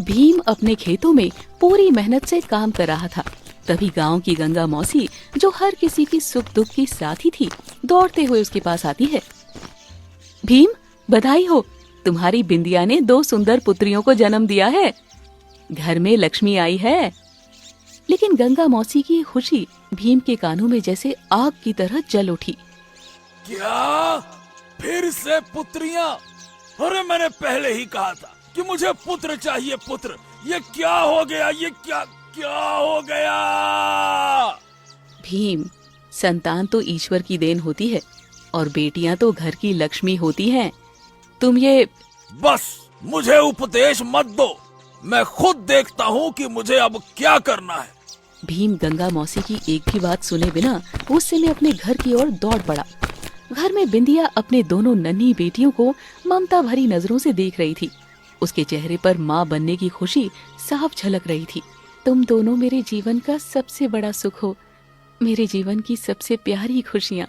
भीम अपने खेतों में पूरी मेहनत से काम कर रहा था। तभी गांव की गंगा मौसी, जो हर किसी की सुख दुख की साथी थी, दौड़ते हुए उसके पास आती है। भीम, बधाई हो, तुम्हारी बिंदिया ने 2 सुंदर पुत्रियों को जन्म दिया है। घर में लक्ष्मी आई है। लेकिन गंगा मौसी की खुशी भीम के कानों में जैसे आग की तरह जल उठी। क्या फिर से पुत्रियां? अरे मैंने पहले ही कहा था कि मुझे पुत्र चाहिए, पुत्र। ये क्या हो गया? ये क्या क्या हो गया? भीम, संतान तो ईश्वर की देन होती है और बेटियां तो घर की लक्ष्मी होती हैं। तुम ये बस मुझे उपदेश मत दो, मैं खुद देखता हूँ कि मुझे अब क्या करना है। भीम गंगा मौसी की एक भी बात सुने बिना गुस्से में अपने घर की ओर दौड़ पड़ा। घर में बिंदिया अपने दोनों नन्ही बेटियों को ममता भरी नजरों से देख रही थी। उसके चेहरे पर माँ बनने की खुशी साफ झलक रही थी। तुम दोनों मेरे जीवन का सबसे बड़ा सुख हो, मेरे जीवन की सबसे प्यारी खुशियाँ।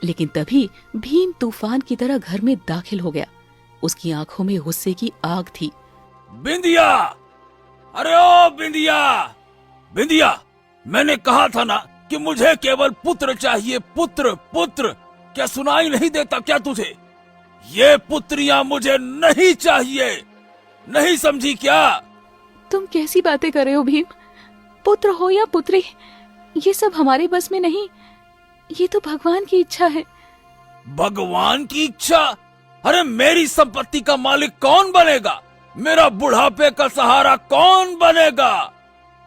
लेकिन तभी भीम तूफान की तरह घर में दाखिल हो गया। उसकी आंखों में गुस्से की आग थी। बिंदिया! अरे ओ बिंदिया! बिंदिया, मैंने कहा था ना कि मुझे केवल पुत्र चाहिए, पुत्र पुत्र। क्या सुनाई नहीं देता क्या तुझे? ये पुत्रियां मुझे नहीं चाहिए, नहीं समझी क्या? तुम कैसी बातें कर रहे हो भीम? पुत्र हो या पुत्री, ये सब हमारे बस में नहीं। ये तो भगवान की इच्छा है। भगवान की इच्छा? अरे मेरी संपत्ति का मालिक कौन बनेगा? मेरा बुढ़ापे का सहारा कौन बनेगा?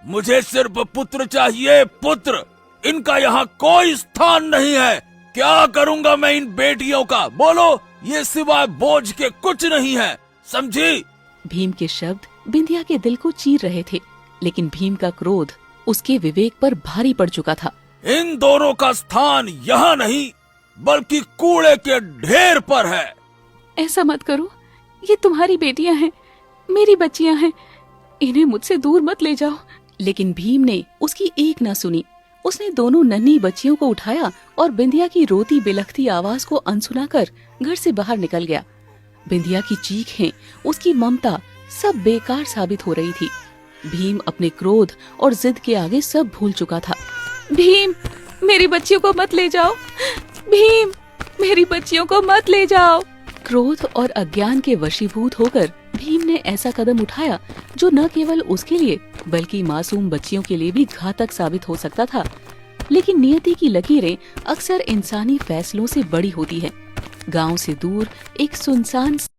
मुझे सिर्फ पुत्र चाहिए, पुत्र। इनका यहाँ कोई स्थान नहीं है। क्या करूँगा मैं इन बेटियों का? बोलो, ये सिवाय बोझ के कुछ नहीं है, समझी? भीम के शब्द बिंदिया के दिल को चीर रहे थे, लेकिन भीम का क्रोध उसके विवेक पर भारी पड़ चुका था। इन दोनों का स्थान यहाँ नहीं, बल्कि कूड़े के ढेर पर है। ऐसा मत करो, ये तुम्हारी बेटियां हैं, मेरी बच्चियां हैं, इन्हें मुझसे दूर मत ले जाओ। लेकिन भीम ने उसकी एक न सुनी। उसने दोनों नन्ही बच्चियों को उठाया और बिंदिया की रोती बिलखती आवाज को अनसुना कर घर से बाहर निकल गया। बिंदिया की चीखें, उसकी ममता सब बेकार साबित हो रही थी। भीम अपने क्रोध और जिद के आगे सब भूल चुका था। भीम, मेरी बच्चियों को मत ले जाओ। भीम, मेरी बच्चियों को मत ले जाओ। क्रोध और अज्ञान के वशीभूत होकर भीम ने ऐसा कदम उठाया जो न केवल उसके लिए बल्कि मासूम बच्चियों के लिए भी घातक साबित हो सकता था। लेकिन नियति की लकीरें अक्सर इंसानी फैसलों से बड़ी होती हैं। गांव से दूर एक सुनसान